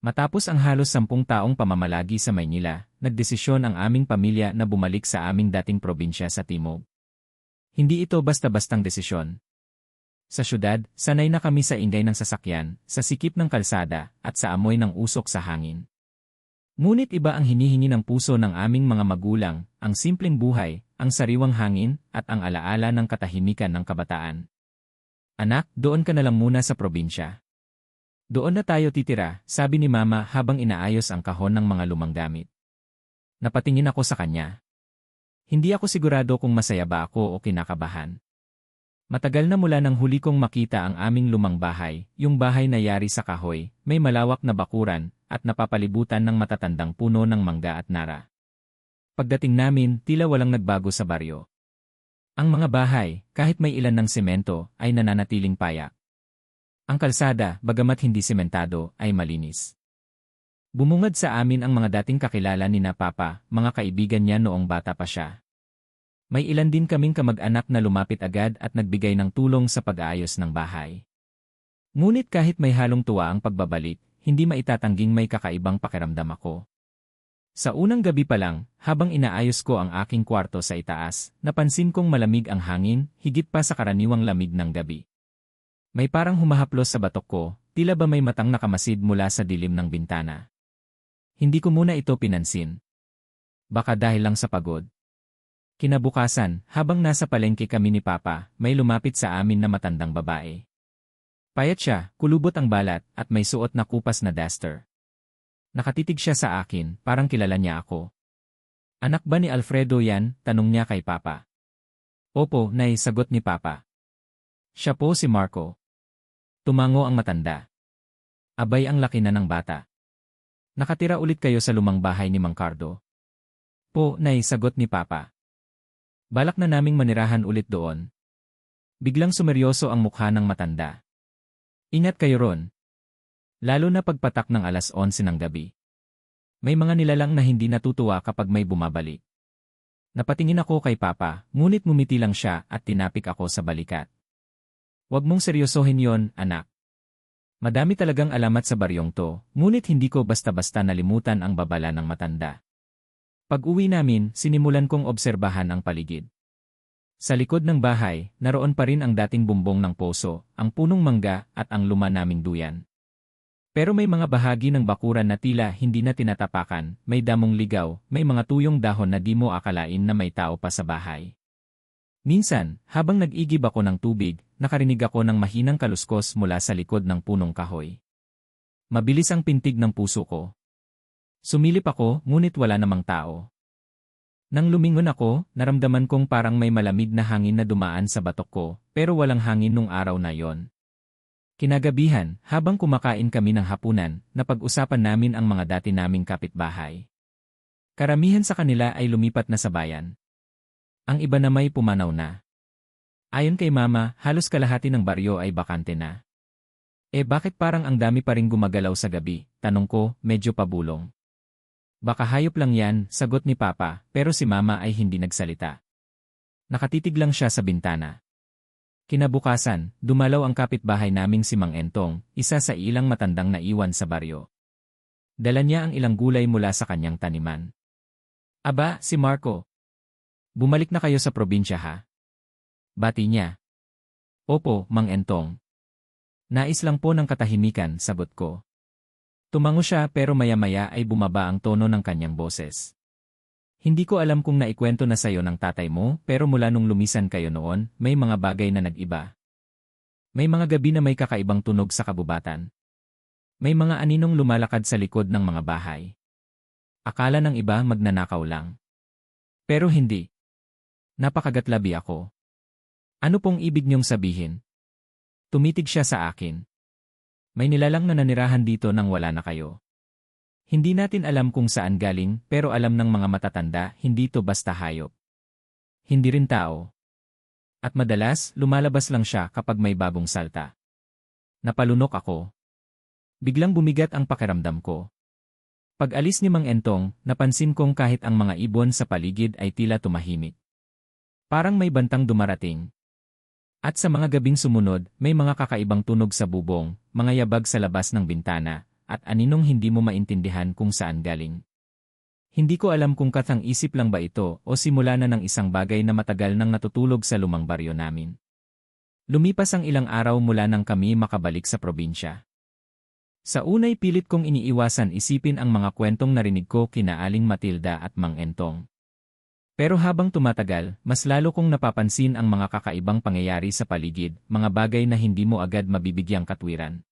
Matapos ang halos 10 taong pamamalagi sa Maynila, nagdesisyon ang aming pamilya na bumalik sa aming dating probinsya sa Timog. Hindi ito basta-bastang desisyon. Sa syudad, sanay na kami sa ingay ng sasakyan, sa sikip ng kalsada, at sa amoy ng usok sa hangin. Ngunit iba ang hinihingi ng puso ng aming mga magulang, ang simpleng buhay, ang sariwang hangin, at ang alaala ng katahimikan ng kabataan. Anak, doon ka na lang muna sa probinsya. Doon na tayo titira, sabi ni Mama habang inaayos ang kahon ng mga lumang gamit. Napatingin ako sa kanya. Hindi ako sigurado kung masaya ba ako o kinakabahan. Matagal na mula nang huli kong makita ang aming lumang bahay, yung bahay na yari sa kahoy, may malawak na bakuran, at napapalibutan ng matatandang puno ng mangga at nara. Pagdating namin, tila walang nagbago sa baryo. Ang mga bahay, kahit may ilan ng semento, ay nananatiling payak. Ang kalsada, bagamat hindi sementado, ay malinis. Bumungad sa amin ang mga dating kakilala ni na Papa, mga kaibigan niya noong bata pa siya. May ilan din kaming kamag-anak na lumapit agad at nagbigay ng tulong sa pag-aayos ng bahay. Ngunit kahit may halong tuwa ang pagbabalik, hindi maitatangging may kakaibang pakiramdam ako. Sa unang gabi pa lang, habang inaayos ko ang aking kwarto sa itaas, napansin kong malamig ang hangin, higit pa sa karaniwang lamig ng gabi. May parang humahaplos sa batok ko, tila ba may matang nakamasid mula sa dilim ng bintana. Hindi ko muna ito pinansin. Baka dahil lang sa pagod. Kinabukasan, habang nasa palengke kami ni Papa, may lumapit sa amin na matandang babae. Payat siya, kulubot ang balat, at may suot na kupas na duster. Nakatitig siya sa akin, parang kilala niya ako. Anak ba ni Alfredo yan? Tanong niya kay Papa. Opo, Nay, sagot ni Papa. Siya po si Marco. Tumango ang matanda. Abay ang laki na ng bata. Nakatira ulit kayo sa lumang bahay ni Mang Cardo? Po, Nay, sagot ni Papa. Balak na naming manirahan ulit doon. Biglang sumeryoso ang mukha ng matanda. Ingat kayo ron. Lalo na pagpatak ng alas 11 ng gabi. May mga nilalang na hindi natutuwa kapag may bumabalik. Napatingin ako kay Papa, ngunit ngumiti lang siya at tinapik ako sa balikat. Huwag mong seryosohin yon, anak. Madami talagang alamat sa baryong to, ngunit hindi ko basta-basta nalimutan ang babala ng matanda. Pag-uwi namin, sinimulan kong obserbahan ang paligid. Sa likod ng bahay, naroon pa rin ang dating bumbong ng poso, ang punong mangga at ang luma naming duyan. Pero may mga bahagi ng bakuran na tila hindi na tinatapakan, may damong ligaw, may mga tuyong dahon na di mo akalain na may tao pa sa bahay. Minsan, habang nag-igib ako ng tubig, nakarinig ako ng mahinang kaluskos mula sa likod ng punong kahoy. Mabilis ang pintig ng puso ko. Sumilip ako, ngunit wala namang tao. Nang lumingon ako, naramdaman kong parang may malamig na hangin na dumaan sa batok ko, pero walang hangin nung araw na yon. Kinagabihan, habang kumakain kami ng hapunan, napag-usapan namin ang mga dati naming kapitbahay. Karamihan sa kanila ay lumipat na sa bayan. Ang iba na may pumanaw na. Ayon kay Mama, halos kalahati ng baryo ay bakante na. Bakit parang ang dami pa ring gumagalaw sa gabi? Tanong ko, medyo pabulong. Baka hayop lang yan, sagot ni Papa, pero si Mama ay hindi nagsalita. Nakatitig lang siya sa bintana. Kinabukasan, dumalaw ang kapitbahay naming si Mang Entong, isa sa ilang matandang naiwan sa baryo. Dala niya ang ilang gulay mula sa kanyang taniman. Aba, si Marco. Bumalik na kayo sa probinsya ha? Bati niya. Opo, Mang Entong. Nais lang po ng katahimikan, sagot ko. Tumango siya pero maya-maya ay bumaba ang tono ng kanyang boses. Hindi ko alam kung naikwento na sayo ng tatay mo, pero mula nung lumisan kayo noon, may mga bagay na nag-iba. May mga gabi na may kakaibang tunog sa kabubatan. May mga aninong lumalakad sa likod ng mga bahay. Akala ng iba magnanakaw lang. Pero hindi. Napakagatlabi ako. Ano pong ibig niyong sabihin? Tumitig siya sa akin. May nilalang na nanirahan dito nang wala na kayo. Hindi natin alam kung saan galing, pero alam ng mga matatanda, hindi to basta hayop. Hindi rin tao. At madalas, lumalabas lang siya kapag may bagong salta. Napalunok ako. Biglang bumigat ang pakiramdam ko. Pag-alis ni Mang Entong, napansin kong kahit ang mga ibon sa paligid ay tila tumahimik. Parang may bantang dumarating. At sa mga gabing sumunod, may mga kakaibang tunog sa bubong, mga yabag sa labas ng bintana, at aninong hindi mo maintindihan kung saan galing. Hindi ko alam kung katang-isip lang ba ito o simula na ng isang bagay na matagal nang natutulog sa lumang baryo namin. Lumipas ang ilang araw mula nang kami makabalik sa probinsya. Sa unay pilit kong iniiwasan isipin ang mga kwentong narinig ko kina Aling Matilda at Mang Entong. Pero habang tumatagal, mas lalo kong napapansin ang mga kakaibang pangyayari sa paligid, mga bagay na hindi mo agad mabibigyang katwiran.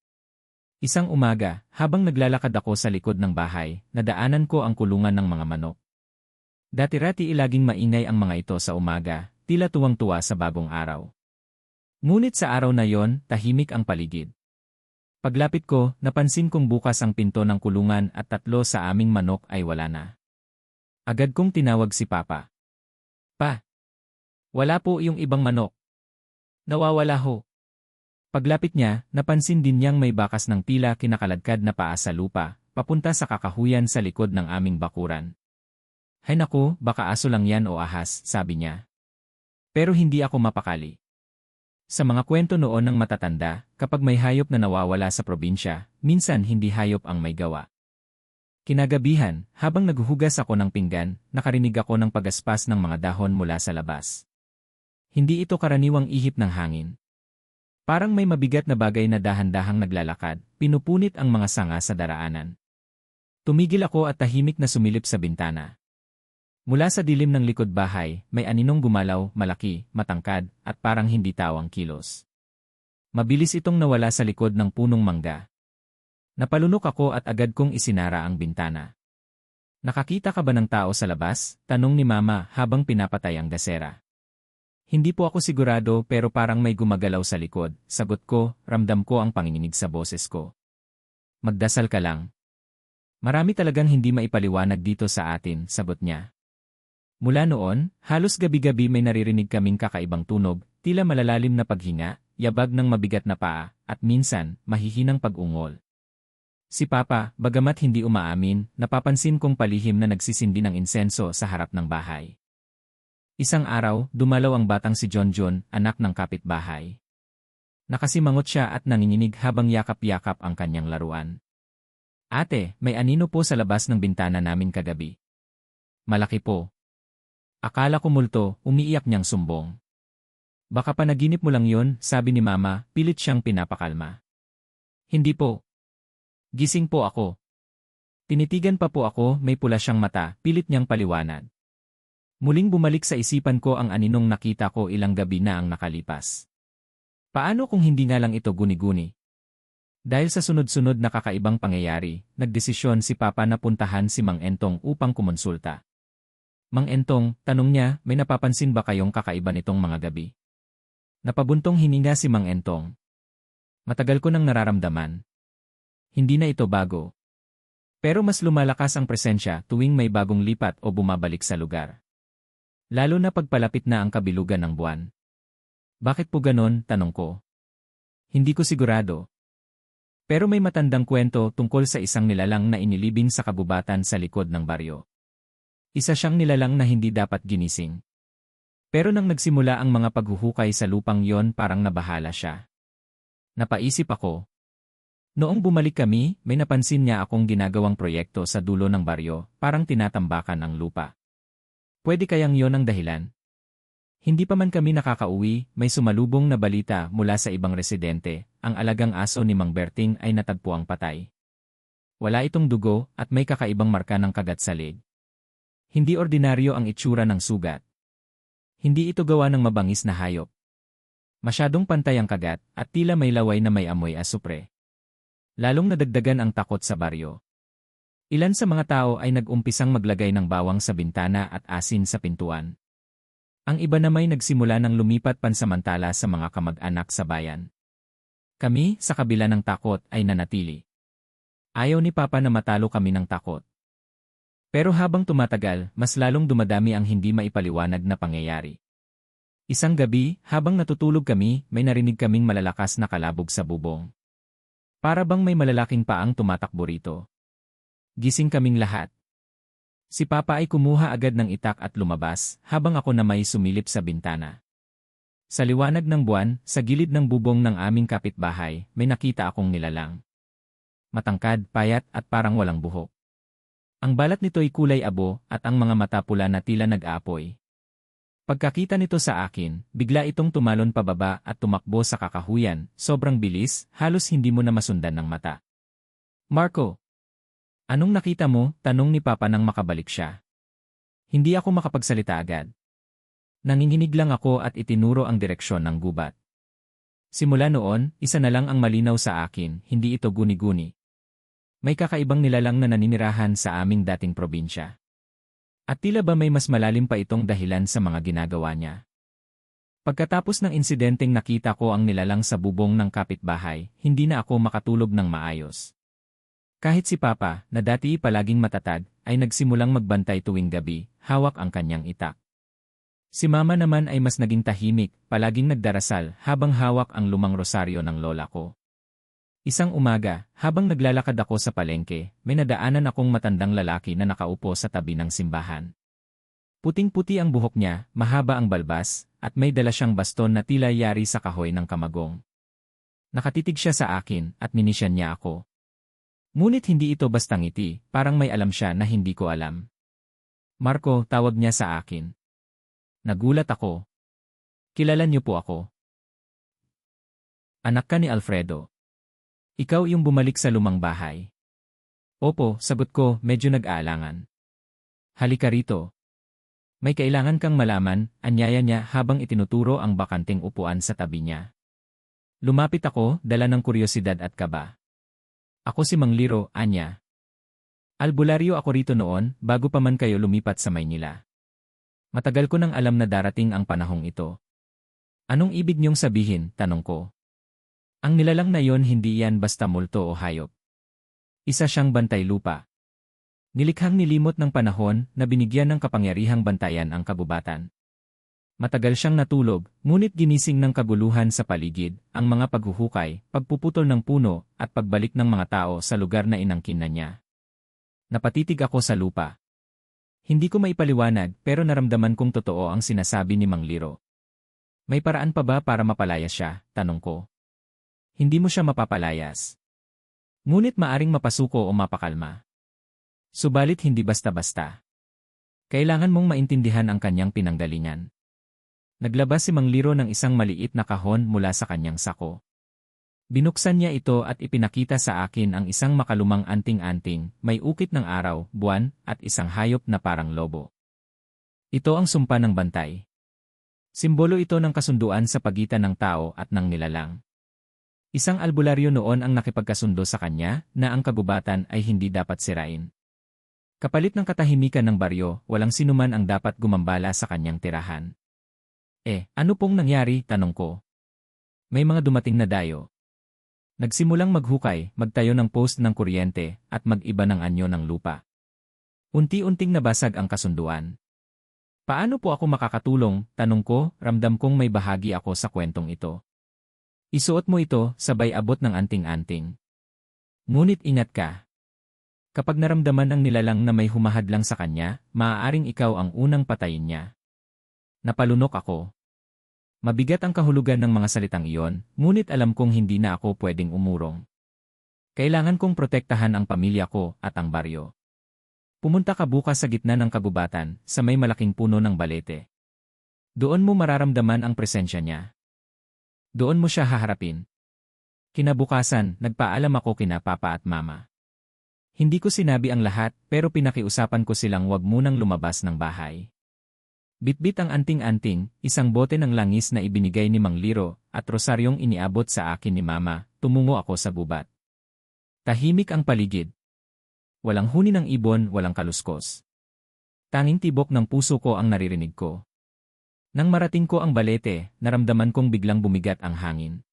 Isang umaga, habang naglalakad ako sa likod ng bahay, nadaanan ko ang kulungan ng mga manok. Dati-rati ilaging maingay ang mga ito sa umaga, tila tuwang-tuwa sa bagong araw. Ngunit sa araw na yon, tahimik ang paligid. Paglapit ko, napansin kong bukas ang pinto ng kulungan at 3 sa aming manok ay wala na. Agad kong tinawag si Papa. Pa! Wala po yung ibang manok. Nawawala ho. Paglapit niya, napansin din niyang may bakas ng tila kinakaladkad na paa sa lupa, papunta sa kakahuyan sa likod ng aming bakuran. Hay naku, baka aso lang yan o ahas, sabi niya. Pero hindi ako mapakali. Sa mga kwento noon ng matatanda, kapag may hayop na nawawala sa probinsya, minsan hindi hayop ang may gawa. Kinagabihan, habang naghuhugas ako ng pinggan, nakarinig ako ng pagaspas ng mga dahon mula sa labas. Hindi ito karaniwang ihip ng hangin. Parang may mabigat na bagay na dahan-dahang naglalakad, pinupunit ang mga sanga sa daraanan. Tumigil ako at tahimik na sumilip sa bintana. Mula sa dilim ng likod bahay, may aninong gumalaw, malaki, matangkad, at parang hindi tawang kilos. Mabilis itong nawala sa likod ng punong mangga. Napalunok ako at agad kong isinara ang bintana. Nakakita ka ba ng tao sa labas? Tanong ni Mama habang pinapatay ang gasera. Hindi po ako sigurado pero parang may gumagalaw sa likod. Sagot ko, ramdam ko ang panginginig sa boses ko. Magdasal ka lang. Marami talagang hindi maipaliwanag dito sa atin, sagot niya. Mula noon, halos gabi-gabi may naririnig kaming kakaibang tunog, tila malalalim na paghinga, yabag ng mabigat na paa, at minsan, mahihinang pag-ungol. Si Papa, bagamat hindi umaamin, napapansin kong palihim na nagsisindi ng insenso sa harap ng bahay. Isang araw, dumalaw ang batang si John, anak ng kapitbahay. Nakasimangot siya at nanginginig habang yakap-yakap ang kanyang laruan. Ate, may anino po sa labas ng bintana namin kagabi. Malaki po. Akala ko multo, umiiyak niyang sumbong. Baka panaginip mo lang yon, sabi ni Mama, pilit siyang pinapakalma. Hindi po. Gising po ako. Tinitigan pa po ako, may pula siyang mata, pilit niyang paliwanag. Muling bumalik sa isipan ko ang aninong nakita ko ilang gabi na ang nakalipas. Paano kung hindi nga lang ito guni-guni? Dahil sa sunod-sunod na kakaibang pangyayari, nagdesisyon si Papa na puntahan si Mang Entong upang kumonsulta. Mang Entong, tanong niya, may napapansin ba kayong kakaiba nitong mga gabi? Napabuntong hininga si Mang Entong. Matagal ko nang nararamdaman. Hindi na ito bago. Pero mas lumalakas ang presensya tuwing may bagong lipat o bumabalik sa lugar. Lalo na pagpalapit na ang kabilugan ng buwan. Bakit po ganon, tanong ko. Hindi ko sigurado. Pero may matandang kwento tungkol sa isang nilalang na inilibing sa kabubatan sa likod ng baryo. Isa siyang nilalang na hindi dapat ginising. Pero nang nagsimula ang mga paghuhukay sa lupang yon parang nabahala siya. Napaisip ako. Noong bumalik kami, may napansin niya akong ginagawang proyekto sa dulo ng baryo, parang tinatambakan ang lupa. Pwede kayang yon ang dahilan? Hindi pa man kami nakakauwi, may sumalubong na balita mula sa ibang residente, ang alagang aso ni Mang Berting ay natagpuang patay. Wala itong dugo at may kakaibang marka ng kagat sa leg. Hindi ordinaryo ang itsura ng sugat. Hindi ito gawa ng mabangis na hayop. Masyadong pantay ang kagat at tila may laway na may amoy asupre. Lalong nadagdagan ang takot sa baryo. Ilan sa mga tao ay nag-umpisang maglagay ng bawang sa bintana at asin sa pintuan. Ang iba namay nagsimula ng lumipat pansamantala sa mga kamag-anak sa bayan. Kami, sa kabila ng takot, ay nanatili. Ayaw ni Papa na matalo kami ng takot. Pero habang tumatagal, mas lalong dumadami ang hindi maipaliwanag na pangyayari. Isang gabi, habang natutulog kami, may narinig kaming malalakas na kalabog sa bubong. Para bang may malalaking paang tumatakbo rito. Gising kaming lahat. Si Papa ay kumuha agad ng itak at lumabas, habang ako na may sumilip sa bintana. Sa liwanag ng buwan, sa gilid ng bubong ng aming kapitbahay, may nakita akong nilalang. matangkad, payat at parang walang buhok. Ang balat nito'y kulay abo at ang mga mata pula na tila nag-aapoy. Pagkakita nito sa akin, bigla itong tumalon pababa at tumakbo sa kakahuyan, sobrang bilis, halos hindi mo na masundan ng mata. Marco! Anong nakita mo? Tanong ni Papa nang makabalik siya. Hindi ako makapagsalita agad. Nanginginig lang ako at itinuro ang direksyon ng gubat. Simula noon, isa na lang ang malinaw sa akin, hindi ito guni-guni. May kakaibang nilalang na naninirahan sa aming dating probinsya. At tila ba may mas malalim pa itong dahilan sa mga ginagawa niya. Pagkatapos ng insidenteng nakita ko ang nilalang sa bubong ng kapitbahay, hindi na ako makatulog ng maayos. Kahit si Papa, na dati palaging matatag, ay nagsimulang magbantay tuwing gabi, hawak ang kanyang itak. Si Mama naman ay mas naging tahimik, palaging nagdarasal habang hawak ang lumang rosaryo ng lola ko. Isang umaga, habang naglalakad ako sa palengke, may nadaanan akong matandang lalaki na nakaupo sa tabi ng simbahan. Puting-puti ang buhok niya, mahaba ang balbas, at may dala siyang baston na tila yari sa kahoy ng kamagong. Nakatitig siya sa akin at minisyan niya ako. Ngunit hindi ito basta ngiti, parang may alam siya na hindi ko alam. Marco, tawag niya sa akin. Nagulat ako. Kilala niyo po ako. Anak ka ni Alfredo. Ikaw yung bumalik sa lumang bahay. Opo, sagot ko, medyo nag-aalangan. Halika rito. May kailangan kang malaman, anyaya niya habang itinuturo ang bakanting upuan sa tabi niya. Lumapit ako, dala ng kuryosidad at kaba. Ako si Mang Liro, anya. Albularyo ako rito noon, bago pa man kayo lumipat sa Maynila. Matagal ko nang alam na darating ang panahong ito. Anong ibig niyong sabihin, tanong ko. Ang nilalang na yon hindi yan basta multo o hayop. Isa siyang bantay lupa. Nilikhang nilimot ng panahon na binigyan ng kapangyarihang bantayan ang kagubatan. Matagal siyang natulog, ngunit ginising ng kaguluhan sa paligid, ang mga paghuhukay, pagpuputol ng puno, at pagbalik ng mga tao sa lugar na inangkin na niya. Napatitig ako sa lupa. Hindi ko maipaliwanag pero naramdaman kong totoo ang sinasabi ni Mang Liro. May paraan pa ba para mapalayas siya? Tanong ko. Hindi mo siya mapapalayas. Ngunit maaring mapasuko o mapakalma. Subalit hindi basta-basta. Kailangan mong maintindihan ang kanyang pinanggalingan. Naglabas si Mang Liro ng isang maliit na kahon mula sa kanyang sako. Binuksan niya ito at ipinakita sa akin ang isang makalumang anting-anting, may ukit ng araw, buwan, at isang hayop na parang lobo. Ito ang sumpa ng bantay. Simbolo ito ng kasunduan sa pagitan ng tao at ng nilalang. Isang albularyo noon ang nakipagkasundo sa kanya na ang kagubatan ay hindi dapat sirain. Kapalit ng katahimikan ng baryo, walang sinuman ang dapat gumambala sa kanyang tirahan. Ano pong nangyari? Tanong ko. May mga dumating na dayo. Nagsimulang maghukay, magtayo ng post ng kuryente, at mag-iba ng anyo ng lupa. Unti-unting nabasag ang kasunduan. Paano po ako makakatulong? Tanong ko, ramdam kong may bahagi ako sa kwentong ito. Isuot mo ito, sabay abot ng anting-anting. Ngunit ingat ka. Kapag naramdaman ng nilalang na may humahadlang sa kanya, maaaring ikaw ang unang patayin niya. Napalunok ako. Mabigat ang kahulugan ng mga salitang iyon, ngunit alam kong hindi na ako pwedeng umurong. Kailangan kong protektahan ang pamilya ko at ang baryo. Pumunta ka bukas sa gitna ng kagubatan, sa may malaking puno ng balete. Doon mo mararamdaman ang presensya niya. Doon mo siya haharapin. Kinabukasan, nagpaalam ako kina Papa at Mama. Hindi ko sinabi ang lahat, pero pinakiusapan ko silang wag munang lumabas ng bahay. Bitbit ang anting-anting, isang bote ng langis na ibinigay ni Mang Liro, at rosaryong iniabot sa akin ni Mama, tumungo ako sa gubat. Tahimik ang paligid. Walang huni ng ibon, walang kaluskos. Tanging tibok ng puso ko ang naririnig ko. Nang marating ko ang balete, naramdaman kong biglang bumigat ang hangin.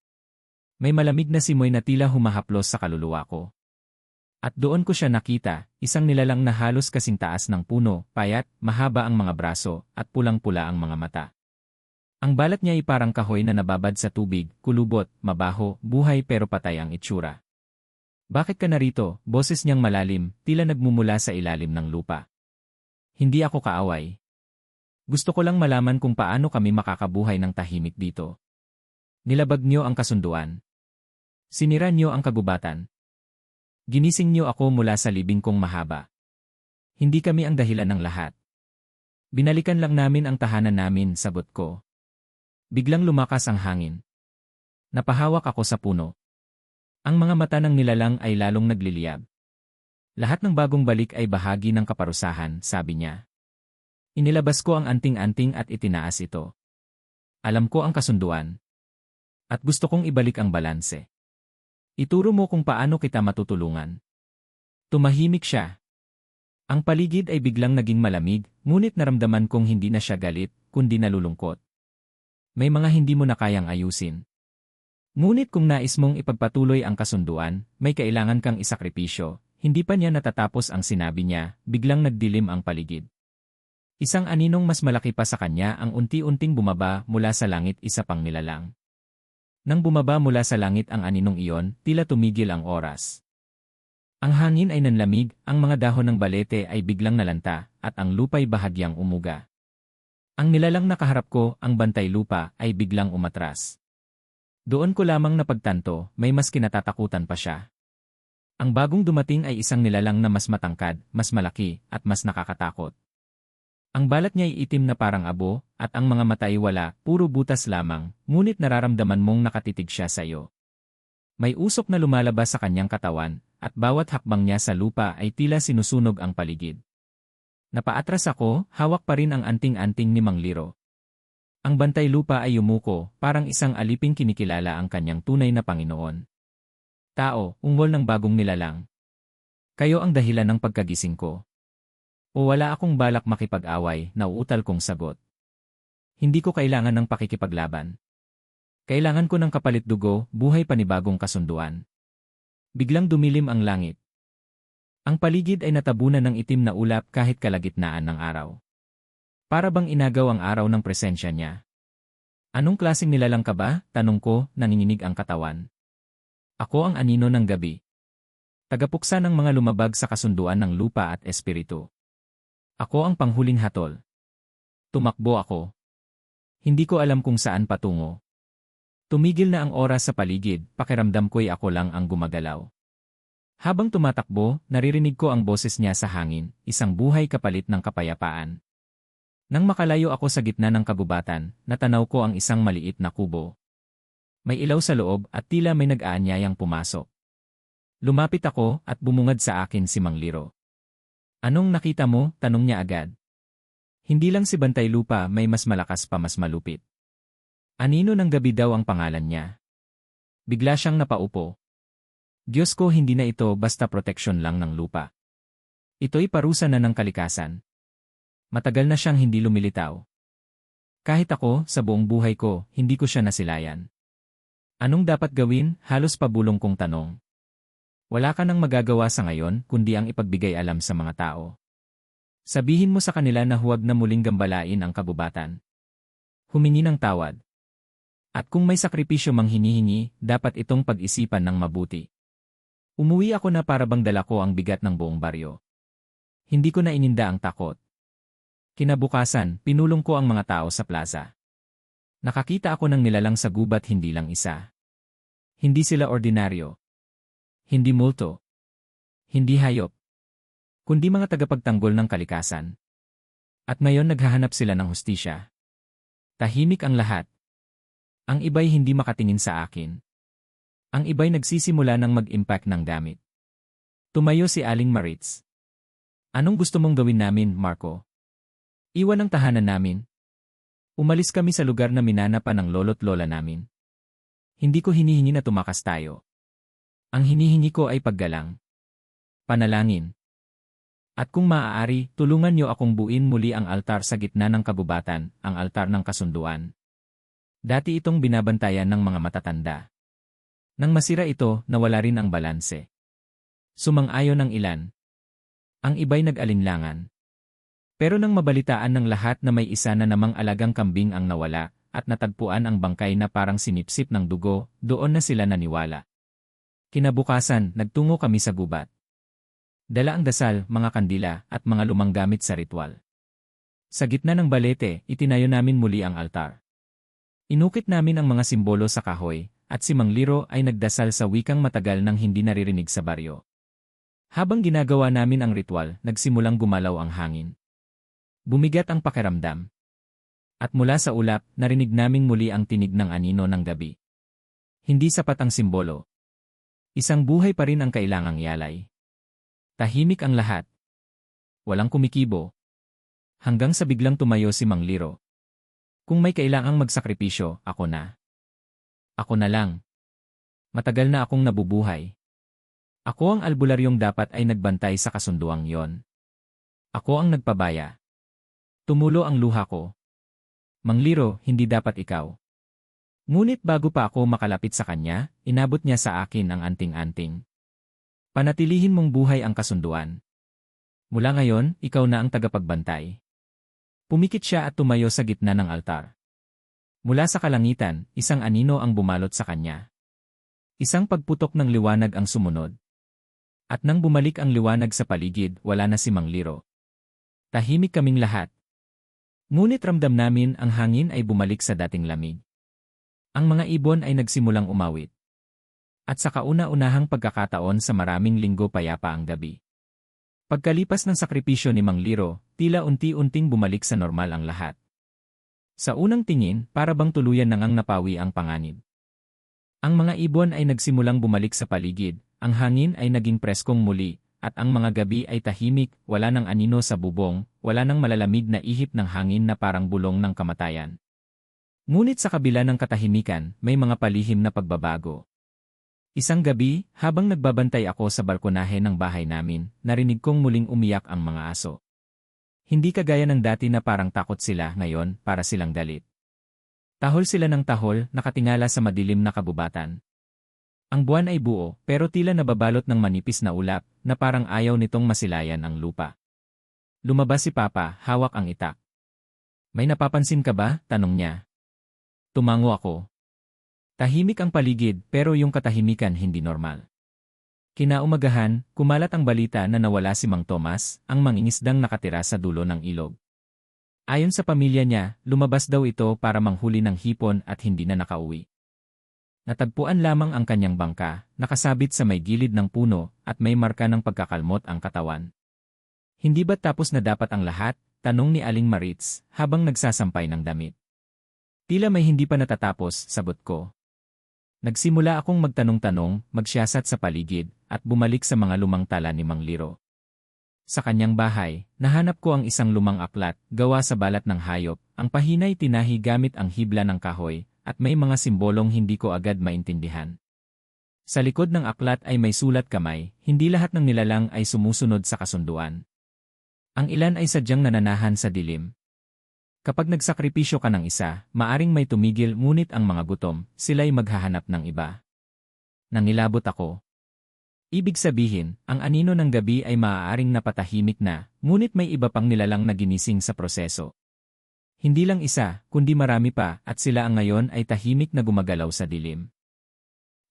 May malamig na simoy na tila humahaplos sa kaluluwa ko. At doon ko siya nakita, isang nilalang na halos kasing taas ng puno, payat, mahaba ang mga braso, at pulang-pula ang mga mata. Ang balat niya ay parang kahoy na nababad sa tubig, kulubot, mabaho, buhay pero patay ang itsura. Bakit ka narito? Boses niyang malalim, tila nagmumula sa ilalim ng lupa. Hindi ako kaaway. Gusto ko lang malaman kung paano kami makakabuhay ng tahimik dito. Nilabag niyo ang kasunduan. Sinira niyo ang kagubatan. Ginising niyo ako mula sa libing kong mahaba. Hindi kami ang dahilan ng lahat. Binalikan lang namin ang tahanan namin, sagot ko. Biglang lumakas ang hangin. Napahawak ako sa puno. Ang mga mata ng nilalang ay lalong nagliliyab. Lahat ng bagong balik ay bahagi ng kaparusahan, sabi niya. Inilabas ko ang anting-anting at itinaas ito. Alam ko ang kasunduan. At gusto kong ibalik ang balanse. Ituro mo kung paano kita matutulungan. Tumahimik siya. Ang paligid ay biglang naging malamig, ngunit naramdaman kong hindi na siya galit, kundi nalulungkot. May mga hindi mo na kayang ayusin. Ngunit kung nais mong ipagpatuloy ang kasunduan, may kailangan kang isakripisyo. Hindi pa niya natatapos ang sinabi niya, biglang nagdilim ang paligid. Isang aninong mas malaki pa sa kanya ang unti-unting bumaba mula sa langit, isa pang nilalang. Nang bumaba mula sa langit ang aninong iyon, tila tumigil ang oras. Ang hangin ay nanlamig, ang mga dahon ng balete ay biglang nalanta, at ang lupa'y bahagyang umuga. Ang nilalang nakaharap ko, ang bantay lupa, ay biglang umatras. Doon ko lamang napagtanto, may mas kinatatakutan pa siya. Ang bagong dumating ay isang nilalang na mas matangkad, mas malaki, at mas nakakatakot. Ang balat niya ay itim na parang abo, at ang mga mata ay wala, puro butas lamang, ngunit nararamdaman mong nakatitig siya sa iyo. May usok na lumalabas sa kanyang katawan, at bawat hakbang niya sa lupa ay tila sinusunog ang paligid. Napaatras ako, hawak pa rin ang anting-anting ni Mang Liro. Ang bantay lupa ay yumuko, parang isang aliping kinikilala ang kanyang tunay na Panginoon. Tao, ungol ng bagong nilalang. Kayo ang dahilan ng pagkagising ko. O wala akong balak makipag-away, nauutal kong sagot. Hindi ko kailangan ng pakikipaglaban. Kailangan ko ng kapalit dugo, buhay panibagong kasunduan. Biglang dumilim ang langit. Ang paligid ay natabunan ng itim na ulap kahit kalagitnaan ng araw. Para bang inagaw ang araw ng presensya niya. Anong klaseng nilalang ka ba? Tanong ko, nanginginig ang katawan. Ako ang anino ng gabi. Tagapuksa ng mga lumabag sa kasunduan ng lupa at espiritu. Ako ang panghuling hatol. Tumakbo ako. Hindi ko alam kung saan patungo. Tumigil na ang oras sa paligid, pakiramdam ko'y ako lang ang gumagalaw. Habang tumatakbo, naririnig ko ang boses niya sa hangin, isang buhay kapalit ng kapayapaan. Nang makalayo ako sa gitna ng kagubatan, natanaw ko ang isang maliit na kubo. May ilaw sa loob at tila may nag-aanyayang pumasok. Lumapit ako at bumungad sa akin si Mang Liro. Anong nakita mo? Tanong niya agad. Hindi lang si Bantay Lupa, may mas malakas pa, mas malupit. Anino ng gabi daw ang pangalan niya. Bigla siyang napaupo. Diyos ko, hindi na ito basta proteksyon lang ng lupa. Ito'y parusa na ng kalikasan. Matagal na siyang hindi lumilitaw. Kahit ako, sa buong buhay ko, hindi ko siya nasilayan. Anong dapat gawin? Halos pabulong kong tanong. Wala ka nang magagawa sa ngayon, kundi ang ipagbigay alam sa mga tao. Sabihin mo sa kanila na huwag na muling gambalain ang kabubatan. Humingi ng tawad. At kung may sakripisyo mang hinihingi, dapat itong pag-isipan ng mabuti. Umuwi ako na para bang dala ko ang bigat ng buong baryo. Hindi ko na ininda ang takot. Kinabukasan, pinulong ko ang mga tao sa plaza. Nakakita ako ng nilalang sa gubat, hindi lang isa. Hindi sila ordinaryo. Hindi multo. Hindi hayop. Kundi mga tagapagtanggol ng kalikasan. At ngayon naghahanap sila ng hustisya. Tahimik ang lahat. Ang iba'y hindi makatingin sa akin. Ang iba'y nagsisimula ng mag-impact ng gamit. Tumayo si Aling Maritz. Anong gusto mong gawin namin, Marco? Iwan ang tahanan namin. Umalis kami sa lugar na minanapan ng lolo't lola namin. Hindi ko hinihingi na tumakas tayo. Ang hinihingi ko ay paggalang. Panalangin. At kung maaari, tulungan niyo akong buuin muli ang altar sa gitna ng kabubatan, ang altar ng kasunduan. Dati itong binabantayan ng mga matatanda. Nang masira ito, nawala rin ang balanse. Sumang-ayon ang ilan. Ang iba'y nag-alinlangan. Pero nang mabalitaan ng lahat na may isa na namang alagang kambing ang nawala, at natagpuan ang bangkay na parang sinipsip ng dugo, doon na sila naniwala. Kinabukasan, nagtungo kami sa gubat. Dala ang dasal, mga kandila, at mga lumang gamit sa ritual. Sa gitna ng balete, itinayo namin muli ang altar. Inukit namin ang mga simbolo sa kahoy, at si Mang Liro ay nagdasal sa wikang matagal nang hindi naririnig sa baryo. Habang ginagawa namin ang ritual, nagsimulang gumalaw ang hangin. Bumigat ang pakiramdam. At mula sa ulap, narinig naming muli ang tinig ng anino ng gabi. Hindi sapat ang simbolo. Isang buhay pa rin ang kailangang ialay. Tahimik ang lahat. Walang kumikibo. Hanggang sa biglang tumayo si Mang Liro. Kung may kailangang magsakripisyo, ako na. Ako na lang. Matagal na akong nabubuhay. Ako ang albularyong dapat ay nagbantay sa kasunduang yon. Ako ang nagpabaya. Tumulo ang luha ko. Mang Liro, hindi dapat ikaw. Ngunit bago pa ako makalapit sa kanya, inabot niya sa akin ang anting-anting. Panatilihin mong buhay ang kasunduan. Mula ngayon, ikaw na ang tagapagbantay. Pumikit siya at tumayo sa gitna ng altar. Mula sa kalangitan, isang anino ang bumalot sa kanya. Isang pagputok ng liwanag ang sumunod. At nang bumalik ang liwanag sa paligid, wala na si Mang Liro. Tahimik kaming lahat. Ngunit ramdam namin ang hangin ay bumalik sa dating lamig. Ang mga ibon ay nagsimulang umawit. At sa kauna-unahang pagkakataon sa maraming linggo payapa ang gabi. Pagkalipas ng sakripisyo ni Mang Liro, tila unti-unting bumalik sa normal ang lahat. Sa unang tingin, para bang tuluyan nang napawi ang panganib. Ang mga ibon ay nagsimulang bumalik sa paligid, ang hangin ay naging preskong muli, at ang mga gabi ay tahimik, wala nang anino sa bubong, wala nang malalamig na ihip ng hangin na parang bulong ng kamatayan. Ngunit sa kabila ng katahimikan, may mga palihim na pagbabago. Isang gabi, habang nagbabantay ako sa balkonahe ng bahay namin, narinig kong muling umiyak ang mga aso. Hindi kagaya ng dati na parang takot sila, ngayon, para silang galit. Tahol sila ng tahol, nakatingala sa madilim na kabubatan. Ang buwan ay buo, pero tila nababalot ng manipis na ulap, na parang ayaw nitong masilayan ang lupa. Lumabas si Papa, hawak ang itak. May napapansin ka ba? Tanong niya. Tumango ako. Tahimik ang paligid, pero yung katahimikan hindi normal. Kinaumagahan, kumalat ang balita na nawala si Mang Tomas, ang mangingisdang nakatira sa dulo ng ilog. Ayon sa pamilya niya, lumabas daw ito para manghuli ng hipon at hindi na nakauwi. Natagpuan lamang ang kanyang bangka, nakasabit sa may gilid ng puno, at may marka ng pagkakalmot ang katawan. Hindi ba tapos na dapat ang lahat? Tanong ni Aling Maritz, habang nagsasampay ng damit. Tila may hindi pa natatapos, sagot ko. Nagsimula akong magtanong-tanong, magsiyasat sa paligid, at bumalik sa mga lumang tala ni Mang Liro. Sa kanyang bahay, nahanap ko ang isang lumang aklat, gawa sa balat ng hayop, ang pahinay tinahi gamit ang hibla ng kahoy, at may mga simbolong hindi ko agad maintindihan. Sa likod ng aklat ay may sulat kamay, hindi lahat ng nilalang ay sumusunod sa kasunduan. Ang ilan ay sadyang nananahan sa dilim. Kapag nagsakripisyo ka ng isa, maaring may tumigil ngunit ang mga gutom, sila'y maghahanap ng iba. Nangilabot ako. Ibig sabihin, ang anino ng gabi ay maaaring napatahimik na, ngunit may iba pang nilalang na ginising sa proseso. Hindi lang isa, kundi marami pa, at sila ang ngayon ay tahimik na gumagalaw sa dilim.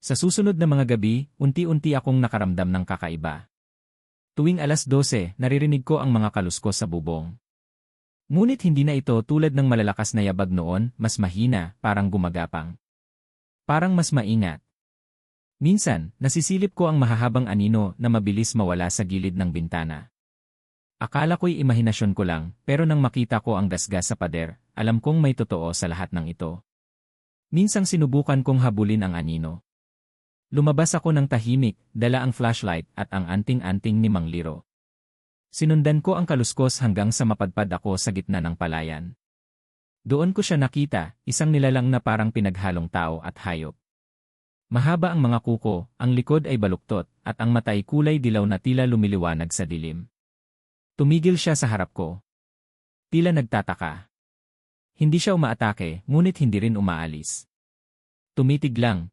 Sa susunod na mga gabi, unti-unti akong nakaramdam ng kakaiba. Tuwing alas 12, naririnig ko ang mga kaluskos sa bubong. Ngunit hindi na ito tulad ng malalakas na yabag noon, mas mahina, parang gumagapang. Parang mas maingat. Minsan, nasisilip ko ang mahahabang anino na mabilis mawala sa gilid ng bintana. Akala ko'y imahinasyon ko lang, pero nang makita ko ang dasgas sa pader, alam kong may totoo sa lahat ng ito. Minsang sinubukan kong habulin ang anino. Lumabas ako ng tahimik, dala ang flashlight at ang anting-anting ni Mang Liro. Sinundan ko ang kaluskos hanggang sa mapadpad ako sa gitna ng palayan. Doon ko siya nakita, isang nilalang na parang pinaghalong tao at hayop. Mahaba ang mga kuko, ang likod ay baluktot, at ang mata ay kulay dilaw na tila lumiliwanag sa dilim. Tumigil siya sa harap ko. Tila nagtataka. Hindi siya umaatake, ngunit hindi rin umaalis. Tumitig lang.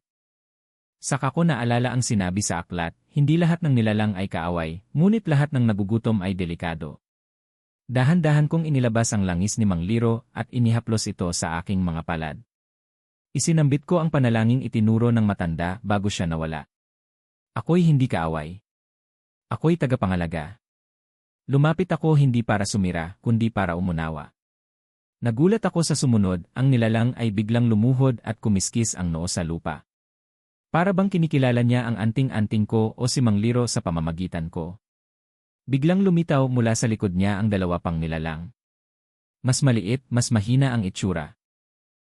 Saka ko naalala ang sinabi sa aklat, hindi lahat ng nilalang ay kaaway, ngunit lahat ng nagugutom ay delikado. Dahan-dahan kong inilabas ang langis ni Mang Liro at inihaplos ito sa aking mga palad. Isinambit ko ang panalangin itinuro ng matanda bago siya nawala. Ako'y hindi kaaway. Ako'y tagapangalaga. Lumapit ako hindi para sumira, kundi para umunawa. Nagulat ako sa sumunod, ang nilalang ay biglang lumuhod at kumiskis ang noo sa lupa. Para bang kinikilala niya ang anting-anting ko o si Mang Liro sa pamamagitan ko. Biglang lumitaw mula sa likod niya ang dalawa pang nilalang. Mas maliit, mas mahina ang itsura.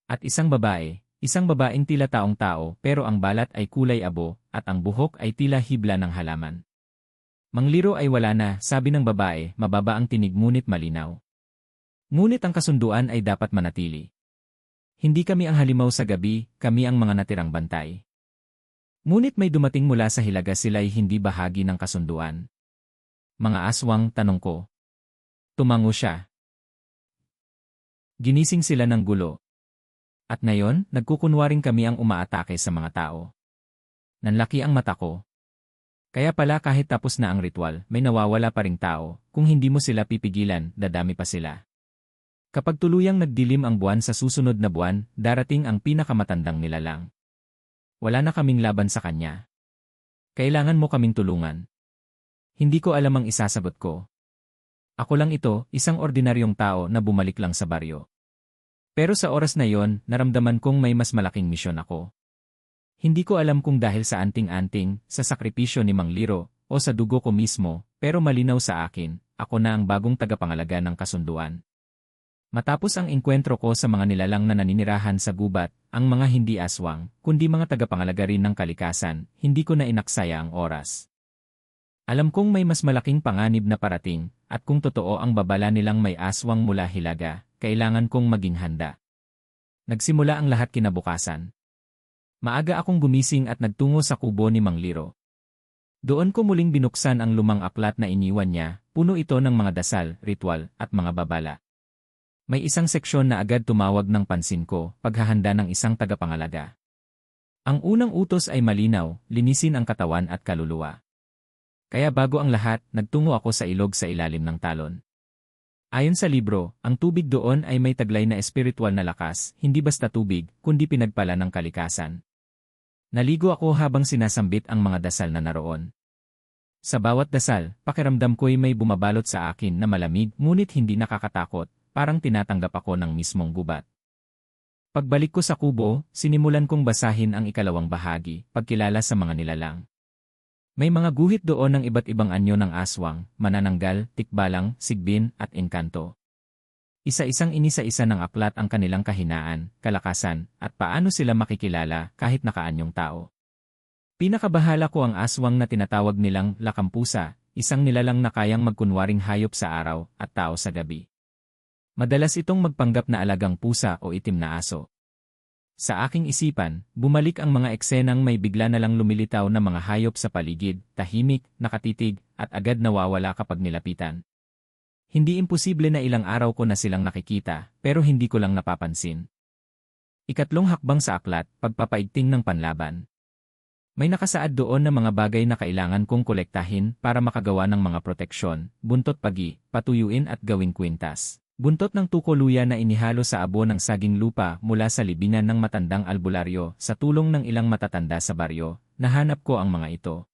At isang babaeng tila taong tao pero ang balat ay kulay abo at ang buhok ay tila hibla ng halaman. Mang Liro ay wala na, sabi ng babae, mababa ang tinig ngunit malinaw. Ngunit ang kasunduan ay dapat manatili. Hindi kami ang halimaw sa gabi, kami ang mga natirang bantay. Ngunit may dumating mula sa hilaga, sila'y hindi bahagi ng kasunduan. Mga aswang, tanong ko. Tumango siya. Ginising sila ng gulo. At ngayon, nagkukunwaring kami ang umaatake sa mga tao. Nanlaki ang mata ko. Kaya pala kahit tapos na ang ritual, may nawawala pa ring tao, kung hindi mo sila pipigilan, dadami pa sila. Kapag tuluyang nagdilim ang buwan sa susunod na buwan, darating ang pinakamatandang nilalang. Wala na kaming laban sa kanya. Kailangan mo kaming tulungan. Hindi ko alam ang isasagot ko. Ako lang ito, isang ordinaryong tao na bumalik lang sa baryo. Pero sa oras na yon, naramdaman kong may mas malaking misyon ako. Hindi ko alam kung dahil sa anting-anting, sa sakripisyo ni Mang Liro, o sa dugo ko mismo, pero malinaw sa akin, ako na ang bagong tagapangalaga ng kasunduan. Matapos ang engkwentro ko sa mga nilalang na naninirahan sa gubat, ang mga hindi aswang, kundi mga tagapangalaga rin ng kalikasan, hindi ko na inaksaya ang oras. Alam kong may mas malaking panganib na parating, at kung totoo ang babala nilang may aswang mula hilaga, kailangan kong maging handa. Nagsimula ang lahat kinabukasan. Maaga akong gumising at nagtungo sa kubo ni Mang Liro. Doon ko muling binuksan ang lumang aklat na iniwan niya, puno ito ng mga dasal, ritual, at mga babala. May isang seksyon na agad tumawag ng pansin ko, paghahanda ng isang tagapangalaga. Ang unang utos ay malinaw, linisin ang katawan at kaluluwa. Kaya bago ang lahat, nagtungo ako sa ilog sa ilalim ng talon. Ayon sa libro, ang tubig doon ay may taglay na espiritual na lakas, hindi basta tubig, kundi pinagpala ng kalikasan. Naligo ako habang sinasambit ang mga dasal na naroon. Sa bawat dasal, pakiramdam ko'y may bumabalot sa akin na malamig ngunit hindi nakakatakot. Parang tinatanggap ako ng mismong gubat. Pagbalik ko sa kubo, sinimulan kong basahin ang ikalawang bahagi, pagkilala sa mga nilalang. May mga guhit doon ng iba't ibang anyo ng aswang, manananggal, tikbalang, sigbin, at engkanto. Isa-isang inisa-isa ng aklat ang kanilang kahinaan, kalakasan, at paano sila makikilala kahit nakaanyong tao. Pinakabahala ko ang aswang na tinatawag nilang lakampusa, isang nilalang na kayang magkunwaring hayop sa araw at tao sa gabi. Madalas itong magpanggap na alagang pusa o itim na aso. Sa aking isipan, bumalik ang mga eksenang may bigla na lang lumilitaw na mga hayop sa paligid, tahimik, nakatitig, at agad nawawala kapag nilapitan. Hindi imposible na ilang araw ko na silang nakikita, pero hindi ko lang napapansin. Ikatlong hakbang sa aklat, pagpapaigting ng panlaban. May nakasaad doon na mga bagay na kailangan kong kolektahin para makagawa ng mga proteksyon, buntot pagi, patuyuin at gawing kwintas. Buntot ng tukoluya na inihalo sa abo ng saging lupa mula sa libingan ng matandang albularyo sa tulong ng ilang matatanda sa baryo, nahanap ko ang mga ito.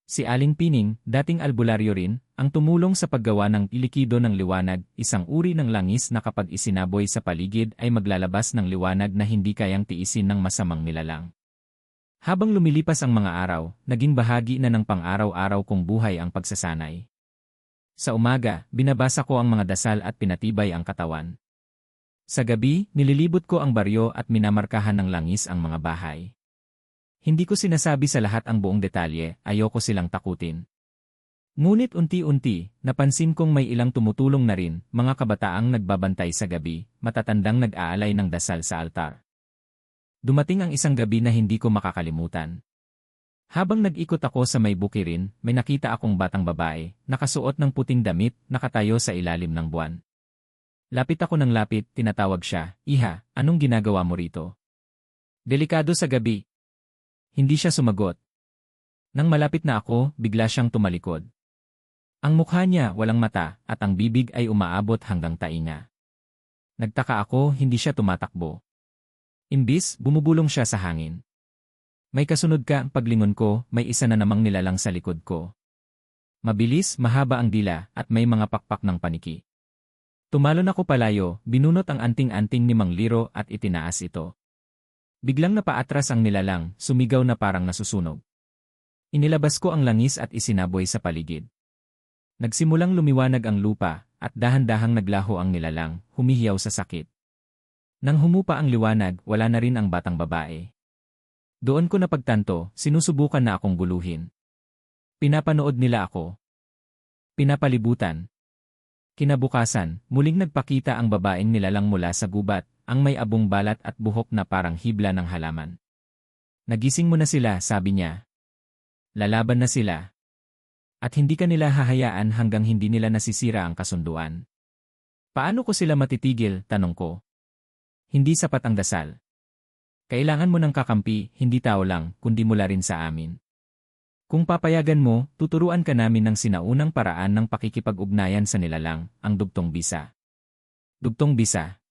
Si Aling Pining, dating albularyo rin, ang tumulong sa paggawa ng ilikido ng liwanag, isang uri ng langis na kapag isinaboy sa paligid ay maglalabas ng liwanag na hindi kayang tiisin ng masamang nilalang. Habang lumilipas ang mga araw, naging bahagi na ng pang-araw-araw kong buhay ang pagsasanay. Sa umaga, binabasa ko ang mga dasal at pinatibay ang katawan. Sa gabi, nililibot ko ang baryo at minamarkahan ng langis ang mga bahay. Hindi ko sinasabi sa lahat ang buong detalye, ayoko silang takutin. Ngunit unti-unti, napansin kong may ilang tumutulong na rin, mga kabataang nagbabantay sa gabi, matatandang nag-aalay ng dasal sa altar. Dumating ang isang gabi na hindi ko makakalimutan. Habang nag-ikot ako sa may bukirin, may nakita akong batang babae, nakasuot ng puting damit, nakatayo sa ilalim ng buwan. Lapit ako ng lapit, tinatawag siya, "Iha, anong ginagawa mo rito?" "Delikado sa gabi." Hindi siya sumagot. Nang malapit na ako, bigla siyang tumalikod. Ang mukha niya walang mata, at ang bibig ay umaabot hanggang tainga. Nagtaka ako, hindi siya tumatakbo. Imbis, bumubulong siya sa hangin. May kasunod ka, paglingon ko, may isa na namang nilalang sa likod ko. Mabilis, mahaba ang dila, at may mga pakpak ng paniki. Tumalon ako palayo, binunot ang anting-anting ni Mang Liro at itinaas ito. Biglang napaatras ang nilalang, sumigaw na parang nasusunog. Inilabas ko ang langis at isinaboy sa paligid. Nagsimulang lumiwanag ang lupa, at dahan-dahang naglaho ang nilalang, humihiyaw sa sakit. Nang humupa ang liwanag, wala na rin ang batang babae. Doon ko napagtanto, sinusubukan na akong guluhin. Pinapanood nila ako. Pinapalibutan. Kinabukasan, muling nagpakita ang babaeng nilalang mula sa gubat, ang may abong balat at buhok na parang hibla ng halaman. Nagising mo na sila, sabi niya. Lalaban na sila. At hindi ka nila hahayaan hanggang hindi nila nasisira ang kasunduan. Paano ko sila matitigil, tanong ko. Hindi sapat ang dasal. Kailangan mo ng kakampi, hindi tao lang, kundi mula rin sa amin. Kung papayagan mo, tuturuan ka namin ng sinaunang paraan ng pakikipag-ugnayan sa nilalang, ang dugtong bisa. Dugtong bisa.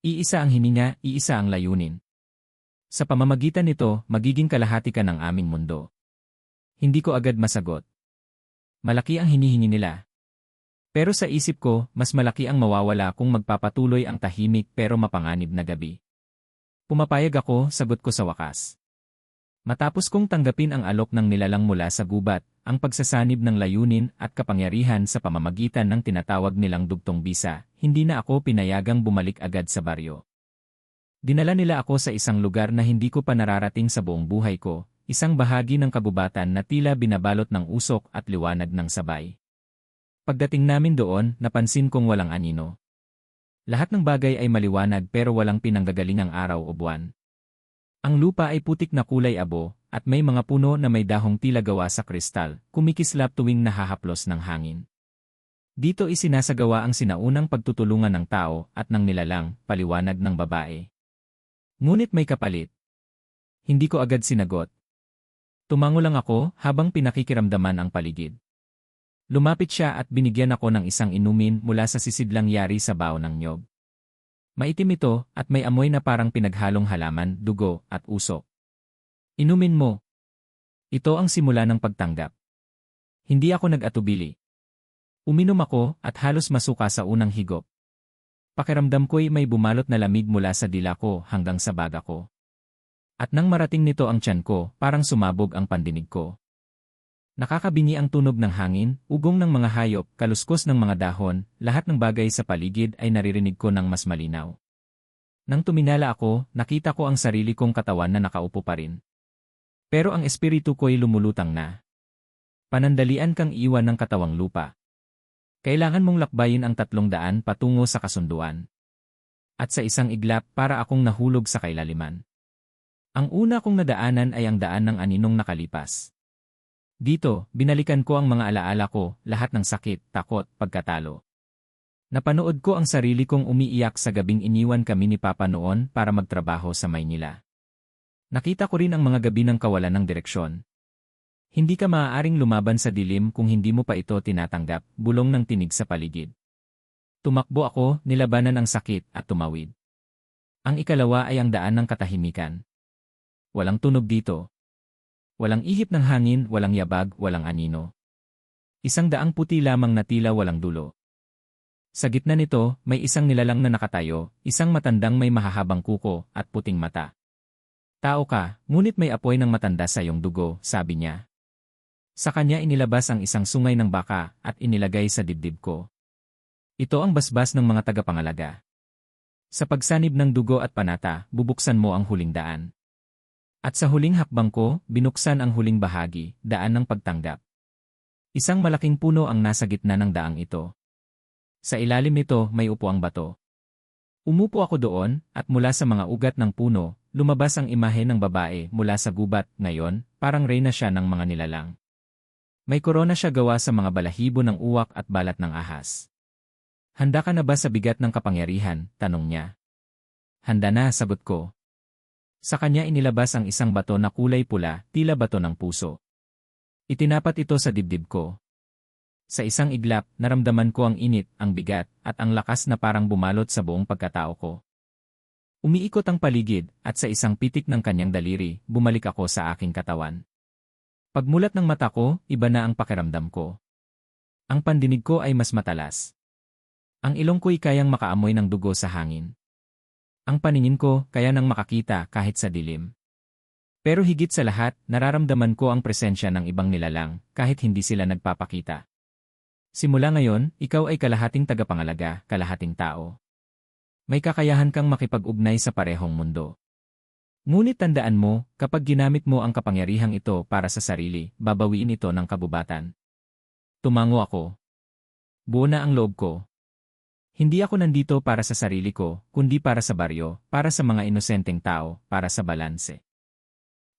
Iisa ang hininga, iisa ang layunin. Sa pamamagitan nito, magiging kalahati ka ng aming mundo. Hindi ko agad masagot. Malaki ang hinihingi nila. Pero sa isip ko, mas malaki ang mawawala kung magpapatuloy ang tahimik pero mapanganib na gabi. Pumapayag ako, sagot ko sa wakas. Matapos kong tanggapin ang alok ng nilalang mula sa gubat, ang pagsasanib ng layunin at kapangyarihan sa pamamagitan ng tinatawag nilang dugtong bisa, hindi na ako pinayagang bumalik agad sa baryo. Dinala nila ako sa isang lugar na hindi ko pa nararating sa buong buhay ko, isang bahagi ng kagubatan na tila binabalot ng usok at liwanag ng sabay. Pagdating namin doon, napansin kong walang anino. Lahat ng bagay ay maliwanag pero walang pinanggagalingang araw o buwan. Ang lupa ay putik na kulay abo, at may mga puno na may dahong tila gawa sa kristal, kumikislap tuwing nahahaplos ng hangin. Dito isinasagawa ang sinaunang pagtutulungan ng tao at ng nilalang, paliwanag ng babae. Ngunit may kapalit. Hindi ko agad sinagot. Tumango lang ako habang pinakikiramdaman ang paligid. Lumapit siya at binigyan ako ng isang inumin mula sa sisidlang yari sa bao ng nyog. Maitim ito at may amoy na parang pinaghalong halaman, dugo at usok. Inumin mo. Ito ang simula ng pagtanggap. Hindi ako nag-atubili. Uminom ako at halos masuka sa unang higop. Pakiramdam ko'y may bumalot na lamig mula sa dila ko hanggang sa baga ko. At nang marating nito ang tiyan ko, parang sumabog ang pandinig ko. Nakakabingi ang tunog ng hangin, ugong ng mga hayop, kaluskos ng mga dahon, lahat ng bagay sa paligid ay naririnig ko ng mas malinaw. Nang tuminala ako, nakita ko ang sarili kong katawan na nakaupo pa rin. Pero ang espiritu ko'y lumulutang na. Panandalian kang iwan ng katawang lupa. Kailangan mong lakbayin ang 300 patungo sa kasunduan. At sa isang iglap para akong nahulog sa kailaliman. Ang una kong nadaanan ay ang daan ng aninong nakalipas. Dito, binalikan ko ang mga alaala ko, lahat ng sakit, takot, pagkatalo. Napanood ko ang sarili kong umiiyak sa gabing iniwan kami ni Papa noon para magtrabaho sa Maynila. Nakita ko rin ang mga gabi ng kawalan ng direksyon. Hindi ka maaaring lumaban sa dilim kung hindi mo pa ito tinatanggap, bulong ng tinig sa paligid. Tumakbo ako, nilabanan ang sakit at tumawid. Ang ikalawa ay ang daan ng katahimikan. Walang tunog dito. Walang ihip ng hangin, walang yabag, walang anino. Isang daang puti lamang na tila walang dulo. Sa gitna nito, may isang nilalang na nakatayo, isang matandang may mahahabang kuko at puting mata. Tao ka, ngunit may apoy ng matanda sa iyong dugo, sabi niya. Sa kanya inilabas ang isang sungay ng baka at inilagay sa dibdib ko. Ito ang basbas ng mga tagapangalaga. Sa pagsanib ng dugo at panata, bubuksan mo ang huling daan. At sa huling hakbang ko, binuksan ang huling bahagi, daan ng pagtanggap. Isang malaking puno ang nasa gitna ng daang ito. Sa ilalim nito may upuang bato. Umupo ako doon, at mula sa mga ugat ng puno, lumabas ang imahe ng babae mula sa gubat, ngayon, parang reyna siya ng mga nilalang. May korona siya gawa sa mga balahibo ng uwak at balat ng ahas. Handa ka na ba sa bigat ng kapangyarihan? Tanong niya. Handa na, sagot ko. Sa kanya inilabas ang isang bato na kulay pula, tila bato ng puso. Itinapat ito sa dibdib ko. Sa isang iglap, naramdaman ko ang init, ang bigat, at ang lakas na parang bumalot sa buong pagkatao ko. Umiikot ang paligid, at sa isang pitik ng kanyang daliri, bumalik ako sa aking katawan. Pagmulat ng mata ko, iba na ang pakiramdam ko. Ang pandinig ko ay mas matalas. Ang ilong ko'y kayang makaamoy ng dugo sa hangin. Ang paningin ko kaya nang makakita kahit sa dilim. Pero higit sa lahat, nararamdaman ko ang presensya ng ibang nilalang kahit hindi sila nagpapakita. Simula ngayon, ikaw ay kalahating tagapangalaga, kalahating tao. May kakayahan kang makipag-ugnay sa parehong mundo. Ngunit tandaan mo, kapag ginamit mo ang kapangyarihang ito para sa sarili, babawiin ito ng kabubatan. Tumango ako. Buo na ang loob ko. Hindi ako nandito para sa sarili ko, kundi para sa baryo, para sa mga inosenteng tao, para sa balanse.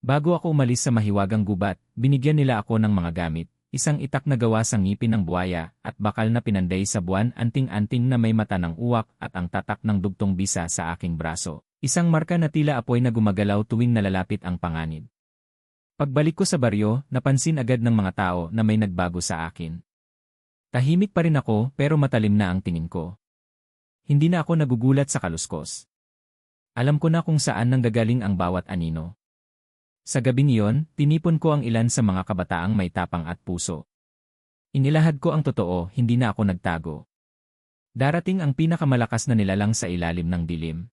Bago ako umalis sa mahiwagang gubat, binigyan nila ako ng mga gamit, isang itak na gawa sa ngipin ng buwaya, at bakal na pinanday sa buwan, anting-anting na may mata ng uwak at ang tatak ng dugtong bisa sa aking braso. Isang marka na tila apoy na gumagalaw tuwing nalalapit ang panganib. Pagbalik ko sa baryo, napansin agad ng mga tao na may nagbago sa akin. Tahimik pa rin ako pero matalim na ang tingin ko. Hindi na ako nagugulat sa kaluskos. Alam ko na kung saan nanggagaling ang bawat anino. Sa gabing iyon, tinipon ko ang ilan sa mga kabataang may tapang at puso. Inilahad ko ang totoo, hindi na ako nagtago. Darating ang pinakamalakas na nilalang sa ilalim ng dilim.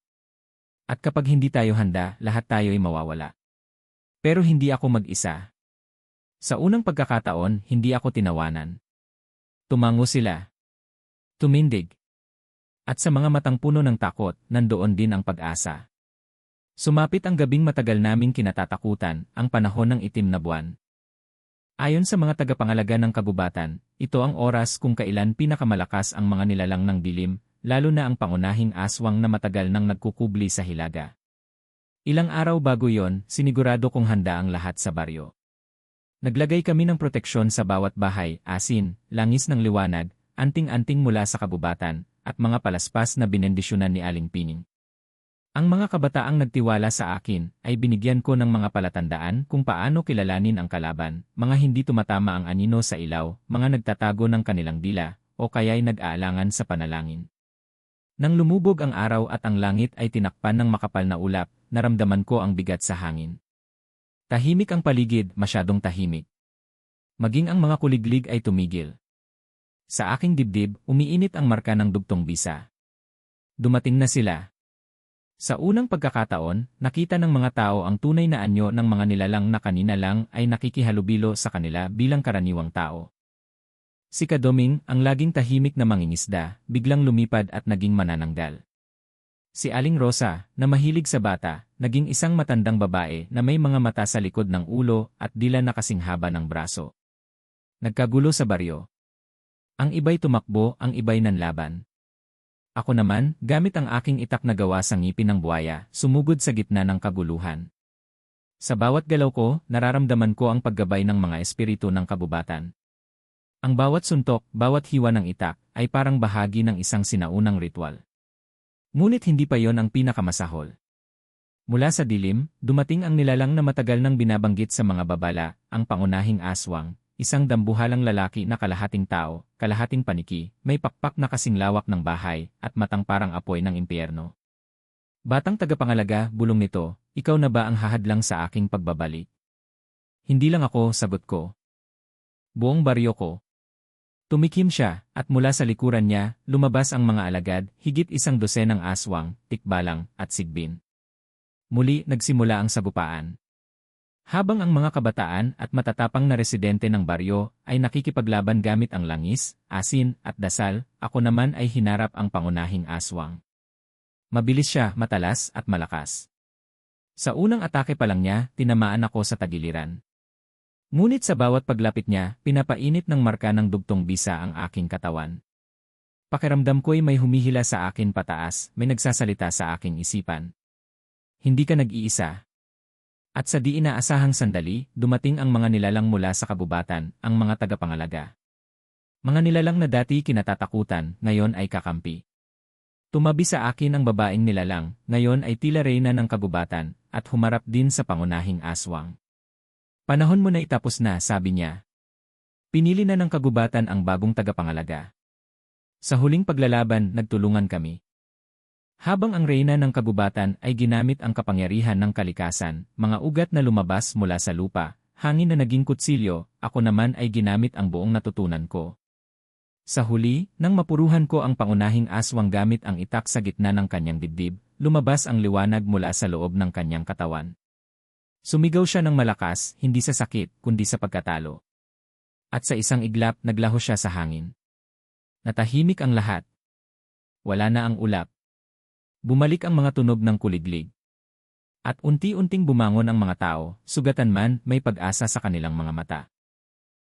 At kapag hindi tayo handa, lahat tayo ay mawawala. Pero hindi ako mag-isa. Sa unang pagkakataon, hindi ako tinawanan. Tumango sila. Tumindig. At sa mga matang puno ng takot, nandoon din ang pag-asa. Sumapit ang gabing matagal naming kinatatakutan, ang panahon ng itim na buwan. Ayon sa mga tagapangalaga ng kagubatan, ito ang oras kung kailan pinakamalakas ang mga nilalang ng dilim, lalo na ang pangunahing aswang na matagal nang nagkukubli sa hilaga. Ilang araw bago yon, sinigurado kong handa ang lahat sa baryo. Naglagay kami ng proteksyon sa bawat bahay, asin, langis ng liwanag, anting-anting mula sa kabubatan, at mga palaspas na binendisyonan ni Aling Pining. Ang mga kabataang nagtiwala sa akin ay binigyan ko ng mga palatandaan kung paano kilalanin ang kalaban, mga hindi tumatama ang anino sa ilaw, mga nagtatago ng kanilang dila, o kaya'y nag-aalangan sa panalangin. Nang lumubog ang araw at ang langit ay tinakpan ng makapal na ulap, naramdaman ko ang bigat sa hangin. Tahimik ang paligid, masyadong tahimik. Maging ang mga kuliglig ay tumigil. Sa aking dibdib, umiinit ang marka ng dugtong bisa. Dumating na sila. Sa unang pagkakataon, nakita ng mga tao ang tunay na anyo ng mga nilalang na kanina lang ay nakikihalubilo sa kanila bilang karaniwang tao. Si Kadoming, ang laging tahimik na mangingisda, biglang lumipad at naging manananggal. Si Aling Rosa, na mahilig sa bata, naging isang matandang babae na may mga mata sa likod ng ulo at dila na kasing haba ng braso. Nagkagulo sa baryo. Ang iba'y tumakbo, ang iba'y nanlaban. Ako naman, gamit ang aking itak na gawa sa ngipin ng buwaya, sumugod sa gitna ng kaguluhan. Sa bawat galaw ko, nararamdaman ko ang paggabay ng mga espiritu ng kabubatan. Ang bawat suntok, bawat hiwa ng itak, ay parang bahagi ng isang sinaunang ritual. Ngunit hindi pa yon ang pinakamasahol. Mula sa dilim, dumating ang nilalang na matagal nang binabanggit sa mga babala, ang pangunahing aswang, isang dambuhalang lalaki na kalahating tao, kalahating paniki, may pakpak na kasing lawak ng bahay, at matang parang apoy ng impyerno. Batang tagapangalaga, bulong nito, ikaw na ba ang hahadlang sa aking pagbabalik? Hindi lang ako, sagot ko. Buong baryo ko. Tumikim siya, at mula sa likuran niya, lumabas ang mga alagad, higit 100 ng aswang, tikbalang, at sigbin. Muli, nagsimula ang sagupaan. Habang ang mga kabataan at matatapang na residente ng baryo ay nakikipaglaban gamit ang langis, asin, at dasal, ako naman ay hinarap ang pangunahing aswang. Mabilis siya, matalas, at malakas. Sa unang atake pa lang niya, tinamaan ako sa tagiliran. Ngunit sa bawat paglapit niya, pinapainit ng marka ng dugtong bisa ang aking katawan. Pakiramdam ko'y may humihila sa akin pataas, may nagsasalita sa aking isipan. Hindi ka nag-iisa. At sa di inaasahang sandali, dumating ang mga nilalang mula sa kabubatan, ang mga tagapangalaga. Mga nilalang na dati kinatatakutan, ngayon ay kakampi. Tumabi sa akin ang babaeng nilalang, ngayon ay tila reyna ng kabubatan, at humarap din sa pangunahing aswang. Panahon mo na itapos na, sabi niya. Pinili na ng kagubatan ang bagong tagapangalaga. Sa huling paglalaban, nagtulungan kami. Habang ang reyna ng kagubatan ay ginamit ang kapangyarihan ng kalikasan, mga ugat na lumabas mula sa lupa, hangin na naging kutsilyo, ako naman ay ginamit ang buong natutunan ko. Sa huli, nang mapuruhan ko ang pangunahing aswang gamit ang itak sa gitna ng kanyang dibdib, lumabas ang liwanag mula sa loob ng kanyang katawan. Sumigaw siya ng malakas, hindi sa sakit, kundi sa pagkatalo. At sa isang iglap, naglaho siya sa hangin. Natahimik ang lahat. Wala na ang ulap. Bumalik ang mga tunog ng kuliglig. At unti-unting bumangon ang mga tao, sugatan man may pag-asa sa kanilang mga mata.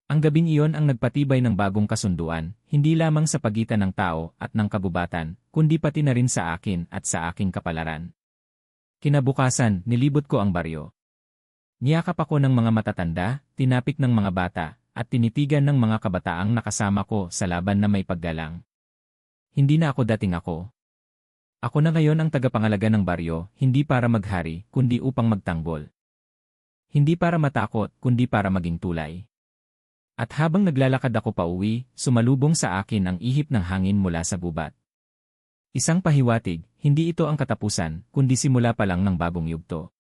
Ang gabing iyon ang nagpatibay ng bagong kasunduan, hindi lamang sa pagitan ng tao at ng kagubatan, kundi pati na rin sa akin at sa aking kapalaran. Kinabukasan, nilibot ko ang baryo. Niyakap ako ng mga matatanda, tinapik ng mga bata, at tinitigan ng mga kabataang nakasama ko sa laban na may paggalang. Hindi na ako dating ako. Ako na ngayon ang tagapangalaga ng baryo, hindi para maghari, kundi upang magtanggol. Hindi para matakot, kundi para maging tulay. At habang naglalakad ako pauwi, sumalubong sa akin ang ihip ng hangin mula sa gubat. Isang pahiwatig, hindi ito ang katapusan, kundi simula pa lang ng bagong yugto.